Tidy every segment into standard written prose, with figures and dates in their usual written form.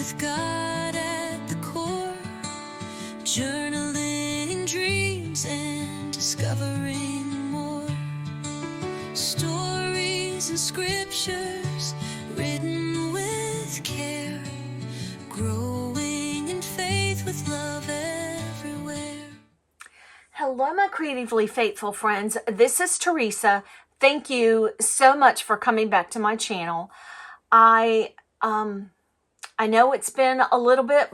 with God at the core, journaling dreams and discovering more. Stories and scriptures written with care, growing in faith with love everywhere. Hello, my creatively faithful friends. This is Teresa. Thank you so much for coming back to my channel. I know it's been a little bit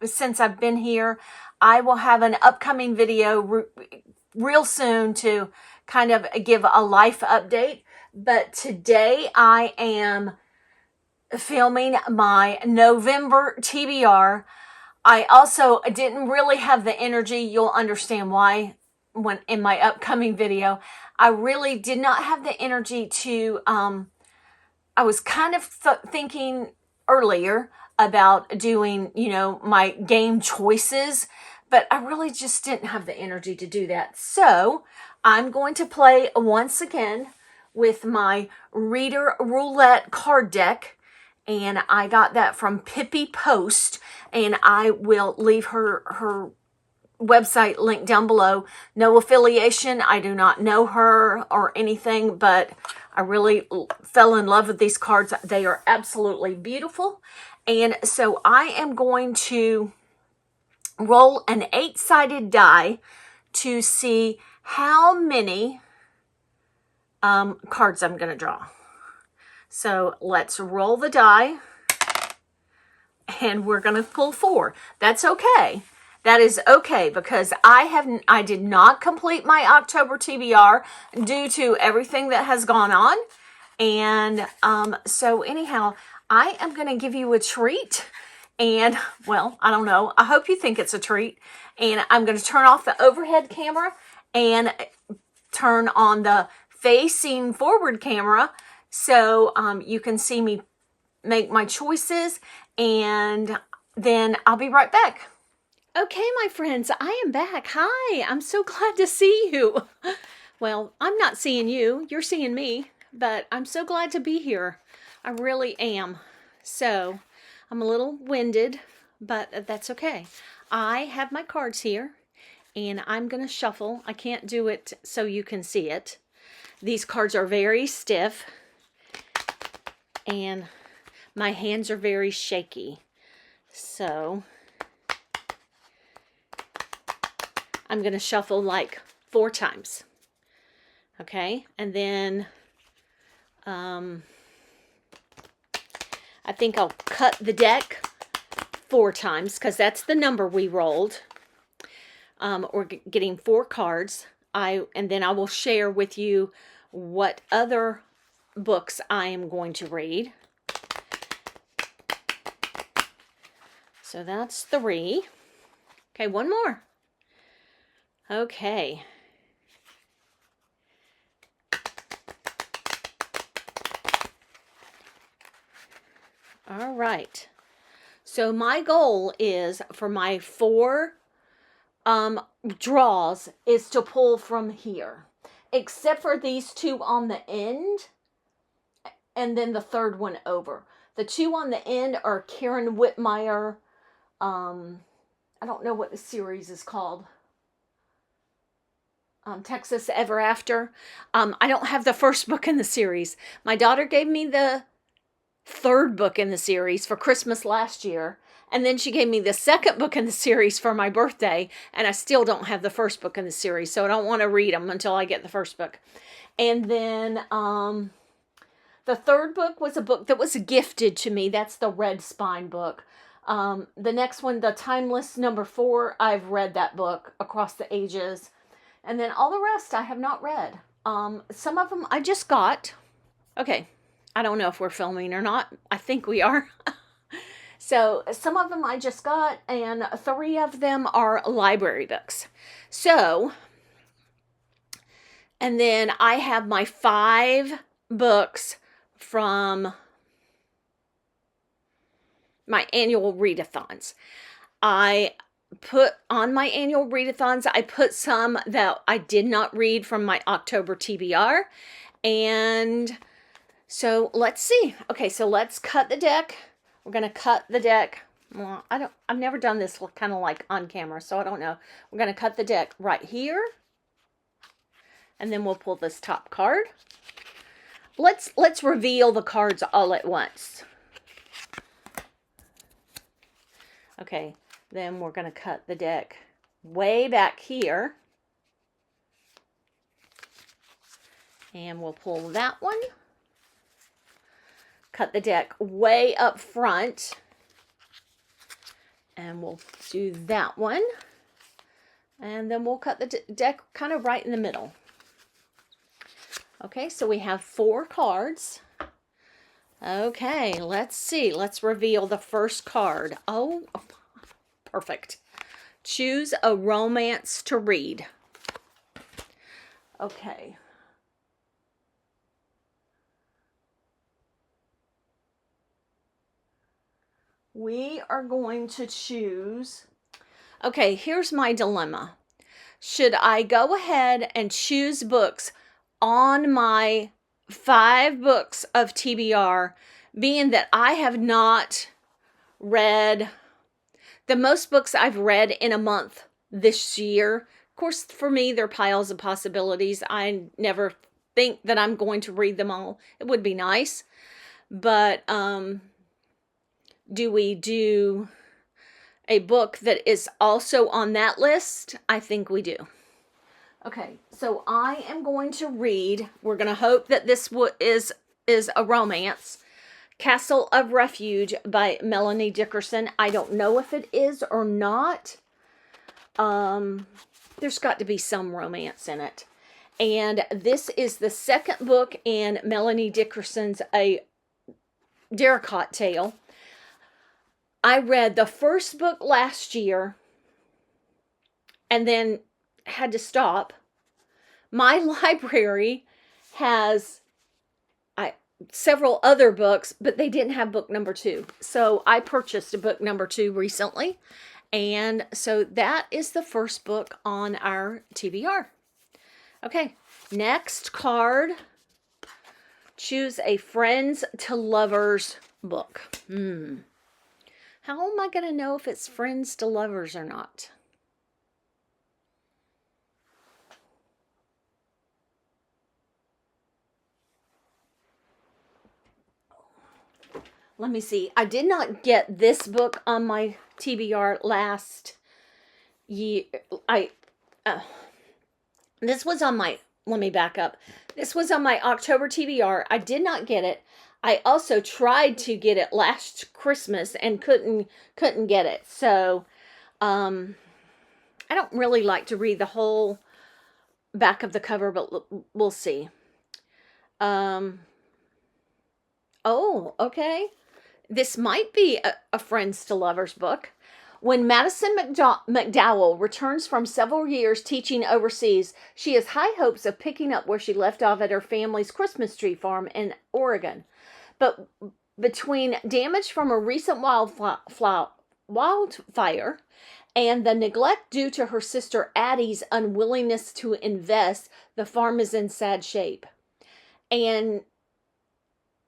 since I've been here. I will have an upcoming video real soon to kind of give a life update. But today I am filming my November TBR. I also didn't really have the energy. You'll understand why when in my upcoming video. I really did not have the energy to, I was kind of thinking earlier about doing, my game choices, but I really just didn't have the energy to do that. So I'm going to play once again with my Reader Roulette card deck. And I got that from Pippi Post, and I will leave her website link down below. No affiliation. I do not know her or anything, but I really fell in love with these cards. They are absolutely beautiful. And so I am going to roll an 8-sided die to see how many cards I'm going to draw. So let's roll the die, and we're going to pull 4. That's okay. That is okay, because I did not complete my October TBR due to everything that has gone on. And so anyhow, I am going to give you a treat. And, well, I don't know. I hope you think it's a treat. And I'm going to turn off the overhead camera and turn on the facing forward camera so you can see me make my choices. And then I'll be right back. Okay, my friends, I am back. Hi, I'm so glad to see you. Well, I'm not seeing you. You're seeing me, but I'm so glad to be here. I really am. So, I'm a little winded, but that's okay. I have my cards here, and I'm going to shuffle. I can't do it so you can see it. These cards are very stiff, and my hands are very shaky. So I'm going to shuffle like 4 times. Okay. And then I think I'll cut the deck 4 times because that's the number we rolled. We're getting 4 cards. And then I will share with you what other books I am going to read. So that's 3. Okay, 1 more. Okay. All right. So my goal is for my 4 draws is to pull from here, except for these 2 on the end and then the 3rd one over. The 2 on the end are Karen Whitmire. I don't know what the series is called. Texas Ever After. I don't have the first book in the series. My daughter gave me the 3rd book in the series for Christmas last year. And then she gave me the 2nd book in the series for my birthday. And I still don't have the 1st book in the series. So I don't want to read them until I get the 1st book. And then the 3rd book was a book that was gifted to me. That's the Red Spine book. The next one, The Timeless number 4, I've read that book across the ages. And then all the rest I have not read. Some of them I just got. Okay, I don't know if we're filming or not. I think we are. So some of them I just got, and 3 of them are library books. So, and then I have my 5 books from my annual readathons. I put on my annual readathons, I put some that I did not read from my October TBR. And so let's see. Okay, so let's cut the deck. We're going to cut the deck Well, I've never done this kind of like on camera, so I don't know. We're going to cut the deck right here. And then we'll pull this top card. Let's reveal the cards all at once. Okay, then we're going to cut the deck way back here. And we'll pull that one. Cut the deck way up front. And we'll do that one. And then we'll cut the deck kind of right in the middle. Okay, so we have 4 cards. Okay, let's see. Let's reveal the first card. Oh, perfect. Choose a romance to read. Okay. We are going to choose. Okay, here's my dilemma. Should I go ahead and choose books on my 5 books of TBR, being that I have not read the most books I've read in a month this year? Of course, for me, there are piles of possibilities. I never think that I'm going to read them all. It would be nice. But do we do a book that is also on that list? I think we do. Okay, so I am going to read, we're going to hope that this is a romance, Castle of Refuge by Melanie Dickerson. I don't know if it is or not. There's got to be some romance in it. And this is the second book in Melanie Dickerson's A Daracot Tale. I read the first book last year and then had to stop. My library has several other books, but they didn't have book number 2. So I purchased a book number 2 recently. And so that is the first book on our TBR. Okay, next card. Choose a friends to lovers book. How am I going to know if it's friends to lovers or not? Let me see. I did not get this book on my TBR last year. This was on my, let me back up. This was on my October TBR. I did not get it. I also tried to get it last Christmas and couldn't get it. So, I don't really like to read the whole back of the cover, but we'll see. Oh, okay. This might be a Friends to Lovers book. When Madison McDowell returns from several years teaching overseas, she has high hopes of picking up where she left off at her family's Christmas tree farm in Oregon. But between damage from a recent wildfire and the neglect due to her sister Addie's unwillingness to invest, the farm is in sad shape. And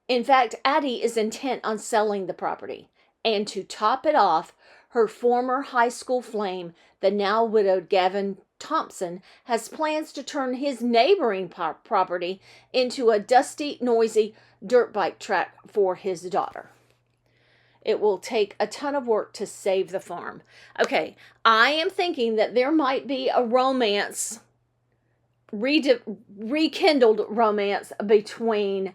in fact, Addie is intent on selling the property. And to top it off, her former high school flame, the now widowed Gavin Thompson, has plans to turn his neighboring property into a dusty, noisy dirt bike track for his daughter. It will take a ton of work to save the farm. Okay, I am thinking that there might be a romance, rekindled romance between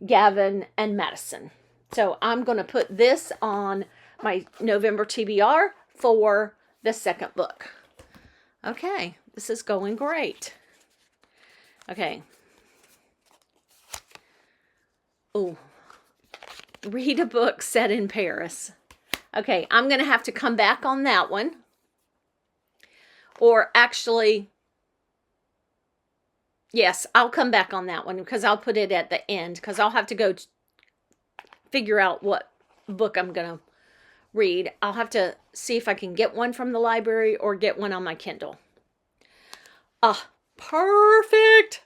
Gavin and Madison. So I'm going to put this on my November TBR for the second book. Okay, this is going great. Okay. Oh, read a book set in Paris. Okay, I'm going to have to come back on that one. Or actually, yes, I'll come back on that one because I'll put it at the end because I'll have to go figure out what book I'm going to read. I'll have to see if I can get one from the library or get one on my Kindle. Perfect.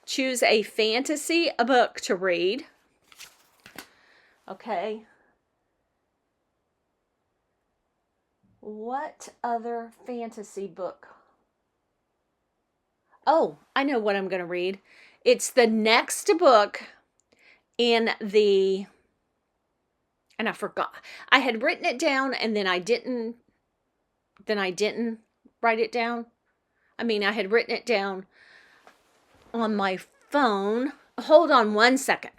Choose a fantasy book to read. Okay. What other fantasy book? Oh, I know what I'm going to read. It's the next book in the, and I forgot. I had written it down and then I didn't write it down. I mean, I had written it down on my phone. Hold on one second.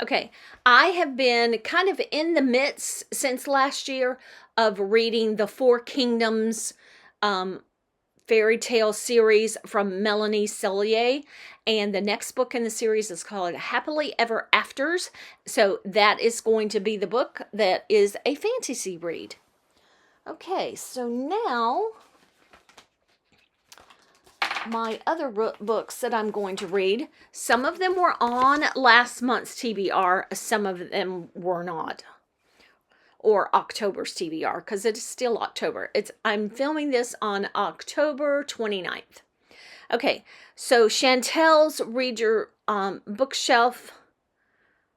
Okay, I have been kind of in the midst since last year of reading the Four Kingdoms fairy tale series from Melanie Cellier. And the next book in the series is called Happily Ever Afters. So that is going to be the book that is a fantasy read. Okay, so now my other books that I'm going to read, some of them were on last month's TBR, some of them were not. Or October's TBR, because it is still October. I'm filming this on October 29th. Okay, so Chantel's Read Your Bookshelf,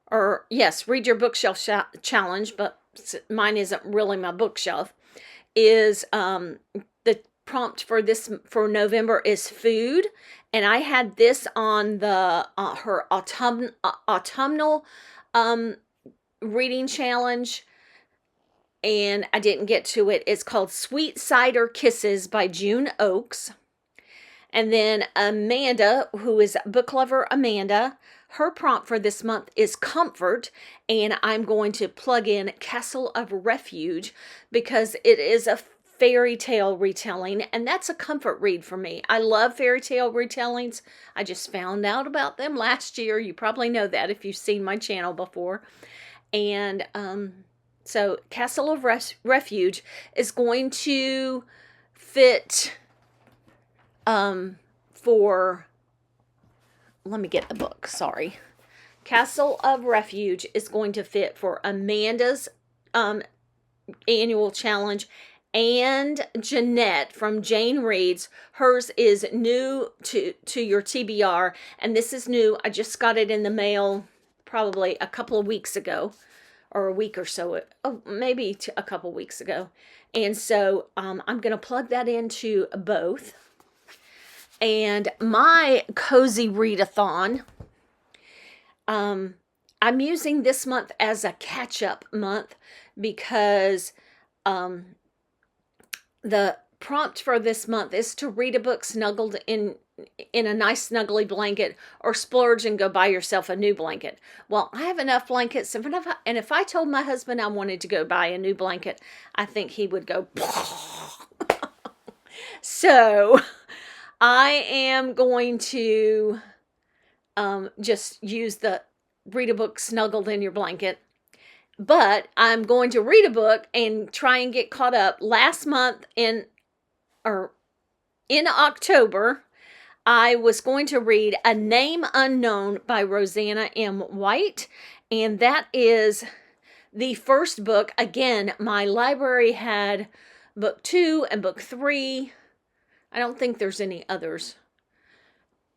or yes, Read Your Bookshelf Challenge, but mine isn't really my bookshelf, is the prompt for November is food, and I had this on the her autumnal reading challenge, and I didn't get to it. It's called Sweet Cider Kisses by June Oakes. And then Amanda, who is Book Lover Amanda, her prompt for this month is comfort, and I'm going to plug in Castle of Refuge because it is a fairy tale retelling, and that's a comfort read for me. I love fairy tale retellings. I just found out about them last year. You probably know that if you've seen my channel before. And so Castle of Refuge is going to fit for, let me get the book, sorry. Castle of Refuge is going to fit for Amanda's annual challenge, and Jeanette from Jane Reads. Hers is new to your TBR, and this is new. I just got it in the mail probably a couple of weeks ago, or a week or so, maybe a couple weeks ago. And so I'm going to plug that into both. And my cozy readathon, I'm using this month as a catch-up month because the prompt for this month is to read a book snuggled in a nice snuggly blanket, or splurge and go buy yourself a new blanket. Well, I have enough blankets, and if I told my husband I wanted to go buy a new blanket, I think he would go. So I am going to just use the read a book snuggled in your blanket. But I'm going to read a book and try and get caught up. Last month in October, I was going to read A Name Unknown by Rosanna M. White. And that is the first book. Again, my library had book 2 and book 3. I don't think there's any others.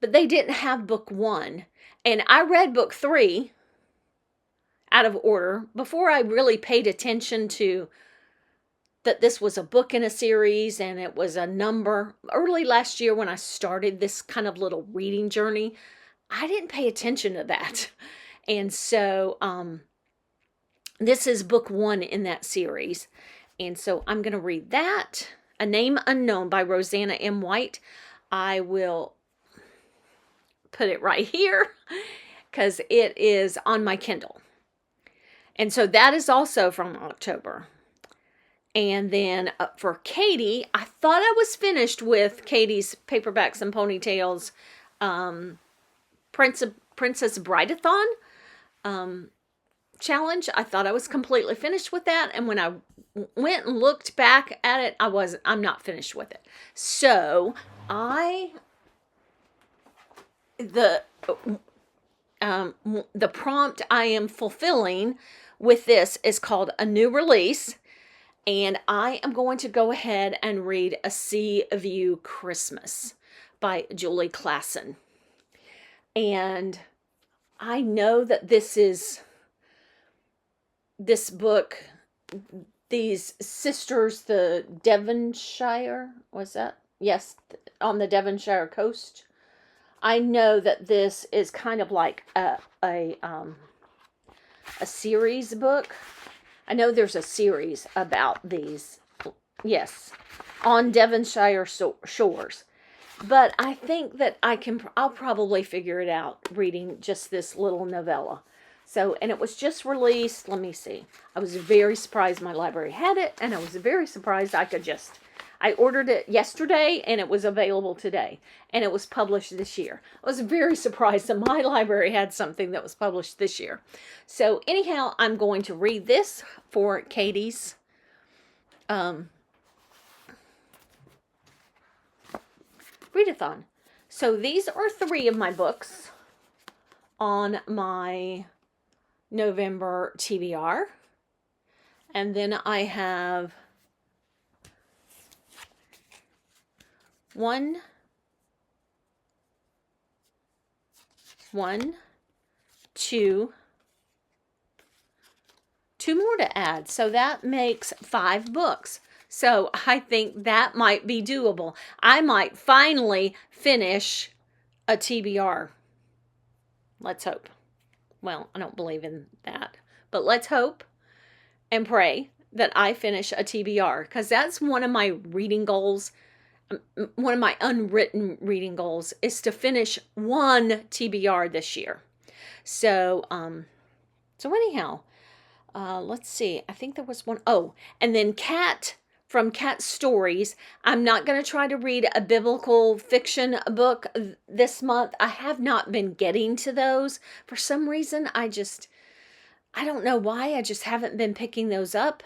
But they didn't have book 1. And I read book 3 out of order before I really paid attention to that this was a book in a series and it was a number. Early last year when I started this kind of little reading journey, I didn't pay attention to that. And so this is book 1 in that series. And so I'm going to read that. A Name Unknown by Rosanna M. White. I will put it right here because it is on my Kindle. And so that is also from October. And then for Katie, I thought I was finished with Katie's Paperbacks and Ponytails Princess Brideathon challenge. I thought I was completely finished with that. And when I went and looked back at it, I'm not finished with it. So the prompt I am fulfilling with this is called A New Release, and I am going to go ahead and read A Sea of You Christmas by Julie Klassen. And I know that this book, these sisters, the Devonshire, was that? Yes, on the Devonshire coast. I know that this is kind of like a series book. I know there's a series about these, yes, on Devonshire shores. But I think that I'll probably figure it out reading just this little novella. So, and it was just released, let me see. I was very surprised my library had it, and I was very surprised I ordered it yesterday, and it was available today, and it was published this year. I was very surprised that my library had something that was published this year. So anyhow, I'm going to read this for Katie's readathon. So these are 3 of my books on my November TBR. And then I have 1, 2 more to add. So that makes 5 books. So I think that might be doable. I might finally finish a TBR. Let's hope. Well, I don't believe in that. But let's hope and pray that I finish a TBR, because that's one of my reading goals. One of my unwritten reading goals is to finish 1 TBR this year. So, anyhow, let's see. I think there was one. Oh, and then from Cat Stories. I'm not going to try to read a biblical fiction book this month. I have not been getting to those. For some reason, I don't know why. I just haven't been picking those up.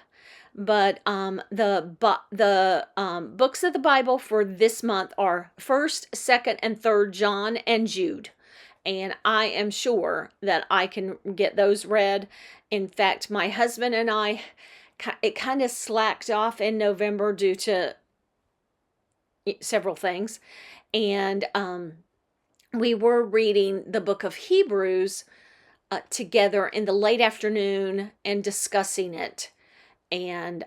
But the books of the Bible for this month are 1st, 2nd, and 3rd John and Jude. And I am sure that I can get those read. In fact, my husband and I, it kind of slacked off in November due to several things. And we were reading the book of Hebrews together in the late afternoon and discussing it. And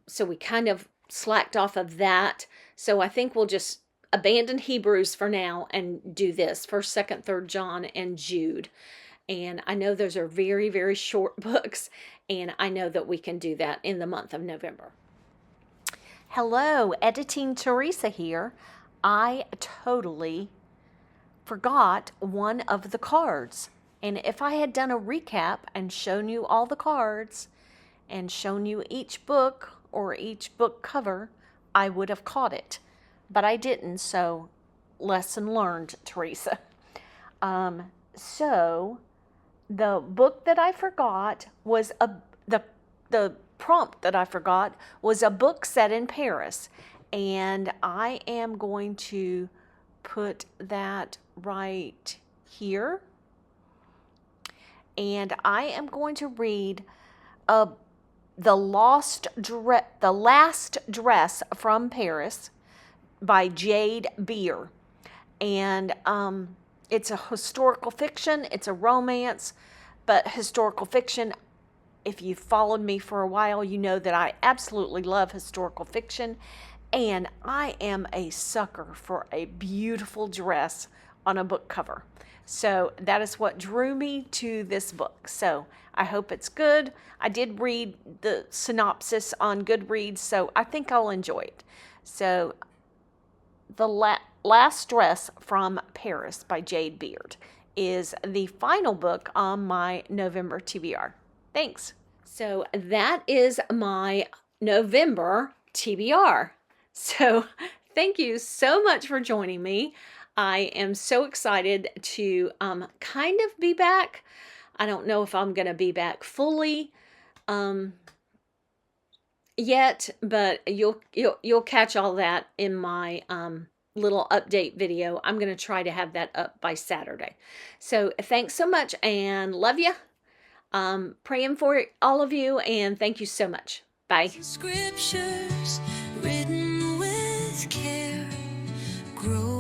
so we kind of slacked off of that. So I think we'll just abandon Hebrews for now and do this, 1st, 2nd, 3rd John and Jude. And I know those are very, very short books, and I know that we can do that in the month of November. Hello, Editing Teresa here. I totally forgot one of the cards. And if I had done a recap and shown you all the cards and shown you each book or each book cover, I would have caught it. But I didn't, so lesson learned, Teresa. So the book that I forgot was the prompt that I forgot was a book set in Paris. And I am going to put that right here. And I am going to read The Last Dress from Paris by Jade Beer. And it's a historical fiction. It's a romance, but historical fiction. If you've followed me for a while, you know that I absolutely love historical fiction. And I am a sucker for a beautiful dress on a book cover. So that is what drew me to this book. So I hope it's good. I did read the synopsis on Goodreads, so I think I'll enjoy it. So The Last Dress from Paris by Jade Beard is the final book on my November TBR. Thanks. So that is my November TBR. So thank you so much for joining me. I am so excited to kind of be back. I don't know if I'm going to be back fully yet, but you'll catch all that in my little update video. I'm going to try to have that up by Saturday. So thanks so much and love you. Praying for all of you, and thank you so much. Bye. Scriptures written with care grow